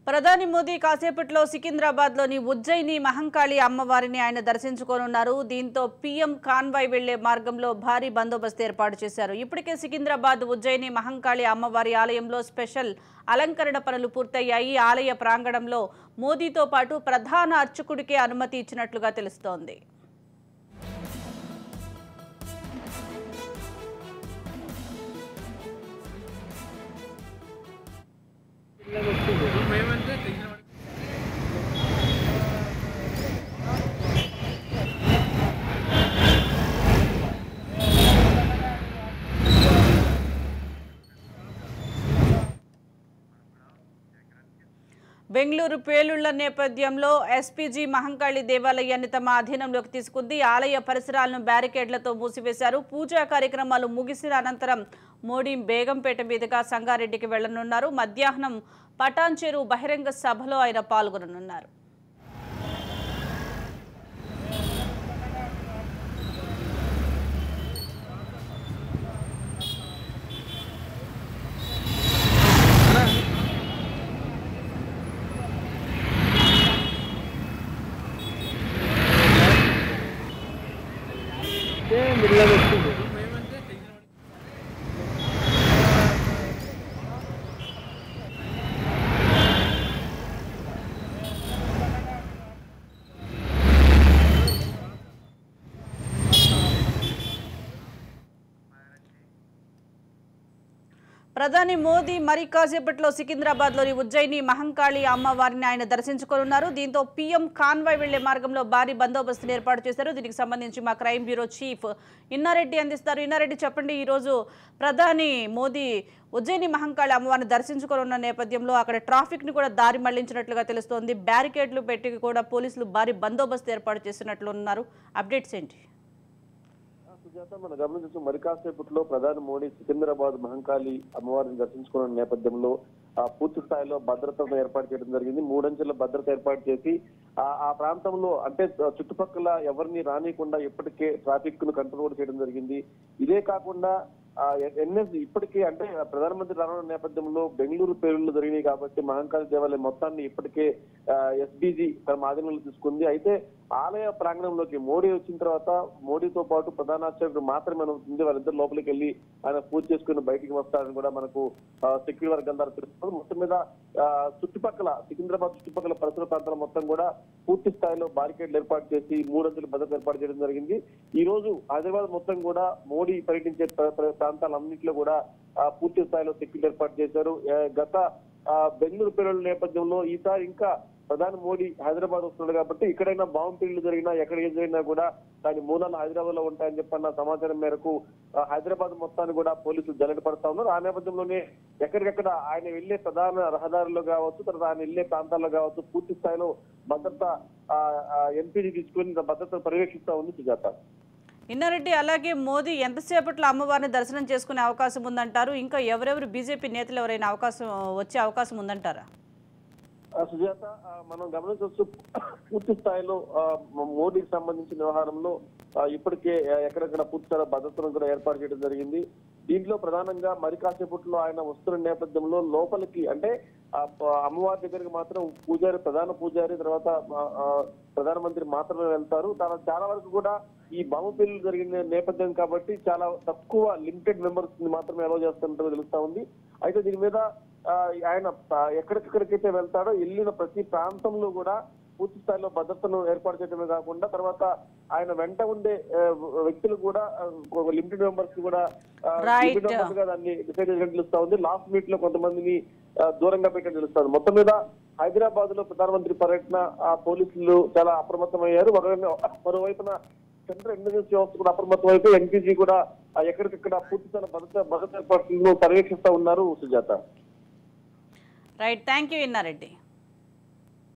ప్రధాని మోదీ కాసేపట్లో సికింద్రాబాద్లోని ఉజ్జయిని మహంకాళి అమ్మవారిని ఆయన దర్శించుకోనున్నారు. దీంతో పీఎం కాన్వాయ్ వెళ్లే మార్గంలో భారీ బందోబస్తు ఏర్పాటు చేశారు. ఇప్పటికే సికింద్రాబాద్ ఉజ్జయిని మహంకాళి అమ్మవారి ఆలయంలో స్పెషల్ అలంకరణ పనులు పూర్తయ్యాయి. ఆలయ ప్రాంగణంలో మోదీతో పాటు ప్రధాన అర్చకుడికే అనుమతి ఇచ్చినట్లుగా తెలుస్తోంది. బెంగళూరు పేలుళ్ల నేపథ్యంలో ఎస్పీజీ మహంకాళి దేవాలయాన్ని తమ అధీనంలోకి తీసుకుంది. ఆలయ పరిసరాలను బ్యారికేడ్లతో మూసివేశారు. పూజా కార్యక్రమాలు ముగిసిన అనంతరం మోడీ బేగంపేట మీదుగా సంగారెడ్డికి వెళ్లనున్నారు. మధ్యాహ్నం పటాన్చెరు బహిరంగ సభలో ఆయన పాల్గొననున్నారు. ప్రధాని మోదీ మరి కాసేపట్లో సికింద్రాబాద్లోని ఉజ్జయిని మహంకాళి అమ్మవారిని ఆయన దర్శించుకోనున్నారు. దీంతో పీఎం కాన్వాయ్ వెళ్లే మార్గంలో భారీ బందోబస్తును ఏర్పాటు చేశారు. దీనికి సంబంధించి మా క్రైమ్ బ్యూరో చీఫ్ ఇన్నారెడ్డి అందిస్తారు. ఇన్నారెడ్డి, చెప్పండి, ఈరోజు ప్రధాని మోదీ ఉజ్జయిని మహంకాళి అమ్మవారిని దర్శించుకోనున్న నేపథ్యంలో అక్కడ ట్రాఫిక్ ని కూడా దారి మళ్లించినట్లుగా తెలుస్తోంది. బ్యారికేడ్లు పెట్టి కూడా పోలీసులు భారీ బందోబస్తు ఏర్పాటు చేసినట్లు ఉన్నారు. అప్డేట్స్ ఏంటి? మనం గమనించు మరి కాసేపట్లో ప్రధాని మోడీ సికింద్రాబాద్ మహంకాళి అమ్మవారిని దర్శించుకున్న నేపథ్యంలో పూర్తి స్థాయిలో భద్రతను ఏర్పాటు చేయడం జరిగింది. 3 అంచెల భద్రత ఏర్పాటు చేసి ఆ ప్రాంతంలో అంటే చుట్టుపక్కల ఎవరిని రానియకుండా ఇప్పటికే ట్రాఫిక్ ను కంట్రోల్ చేయడం జరిగింది. ఇదే కాకుండా ఎన్ఎస్ ఇప్పటికే అంటే ప్రధానమంత్రి రానున్న నేపథ్యంలో బెంగళూరు పేలుళ్లు జరిగినాయి కాబట్టి మహంకాళి దేవాలయం మొత్తాన్ని ఇప్పటికే ఎస్బీజీ తన ఆధీనంలో తీసుకుంది. అయితే ఆలయ ప్రాంగణంలోకి మోడీ వచ్చిన తర్వాత మోడీతో పాటు ప్రధాన అర్చకుడు మాత్రమే అనుమతి, వాళ్ళిద్దరు లోపలికి వెళ్ళి ఆయన పూజ చేసుకుని బయటికి వస్తారని కూడా మనకు సెక్యూరిటీ వర్గాల ద్వారా తెలుస్తుంది. మొత్తం మీద చుట్టుపక్కల సికింద్రాబాద్ చుట్టుపక్కల పరిసర ప్రాంతాల మొత్తం కూడా పూర్తి స్థాయిలో బారికేడ్లు ఏర్పాటు చేసి 3 అంచెల భద్రత ఏర్పాటు చేయడం జరిగింది. ఈ రోజు హైదరాబాద్ మొత్తం కూడా మోడీ పర్యటించే ప్రాంతాలన్నింటిలో కూడా పూర్తి స్థాయిలో సెక్యూరిటీ ఏర్పాటు చేశారు. గత బెంగళూరు పేలుళ్ల నేపథ్యంలో ఈసారి ఇంకా ప్రధాని మోడీ హైదరాబాద్ వస్తున్నాడు కాబట్టి ఇక్కడైనా బాంబు పేలుళ్లు జరిగినా ఎక్కడ ఏం జరిగినా కూడా దాని మూలాలు హైదరాబాద్ లో ఉంటాయని చెప్పన్న సమాచారం మేరకు హైదరాబాద్ మొత్తాన్ని కూడా పోలీసులు జల్లెడ పడతా ఉన్నారు. ఆ నేపథ్యంలోనే ఎక్కడికెక్కడ ఆయన వెళ్లే ప్రధాన రహదారుల్లో కావచ్చు, తర్వాత ఆయన వెళ్లే ప్రాంతాల్లో కావచ్చు పూర్తి స్థాయిలో భద్రత ఎన్పీజీ తీసుకుని భద్రతను పర్యవేక్షిస్తా ఉంది. సుజాత, ఇన్నారెడ్డి, అలాగే మోదీ ఎంతసేపట్లో అమ్మవారిని దర్శనం చేసుకునే అవకాశం ఉందంటారు? ఇంకా ఎవరెవరు బీజేపీ నేతలు ఎవరైనా వచ్చే అవకాశం ఉందంటారా? సుజాత, మనం గమనించవచ్చు పూర్తి స్థాయిలో మోడీకి సంబంధించిన వ్యవహారంలో ఇప్పటికే ఎక్కడెక్కడ పూర్తి స్థాయిలో భద్రతను కూడా ఏర్పాటు చేయడం జరిగింది. దీంట్లో ప్రధానంగా మరి కాసేపట్లో ఆయన వస్తున్న నేపథ్యంలో లోపలికి అంటే అమ్మవారి దగ్గరికి మాత్రం ప్రధాన పూజారి తర్వాత ప్రధానమంత్రి మాత్రమే వెళ్తారు. చాలా వరకు కూడా ఈ బాంబు పేలుళ్లు జరిగిన నేపథ్యం కాబట్టి చాలా తక్కువ లిమిటెడ్ మెంబర్స్ మాత్రమే అలౌ చేస్తున్నట్టు తెలుస్తా ఉంది. అయితే దీని మీద ఆయన ఎక్కడికెక్కడికైతే వెళ్తాడో వెళ్ళిన ప్రతి ప్రాంతంలో కూడా పూర్తి స్థాయిలో భద్రతను ఏర్పాటు చేయడమే కాకుండా తర్వాత ఆయన వెంట ఉండే వ్యక్తులు కూడా లిమిటెడ్ మెంబర్స్ కూడా దాన్ని డిసైడ్ చేసినట్టు తెలుస్తా ఉంది. లాస్ట్ మీట్ లో కొంతమందిని దూరంగా పెట్టినట్టు తెలుస్తుంది. మొత్తం మీద హైదరాబాద్ లో ప్రధానమంత్రి పర్యటన పోలీసులు చాలా అప్రమత్తమయ్యారు. మరోవైపున సెంట్రల్ ఇంటెలిజెన్స్ వ్యవస్థ కూడా అప్రమత్తం అయితే ఎన్పీజీ కూడా ఎక్కడికక్కడ పూర్తి స్థాయి భద్రత ఏర్పాట్లను పర్యవేక్షిస్తా ఉన్నారు. Sujatha, right, thank you Inna Reddy.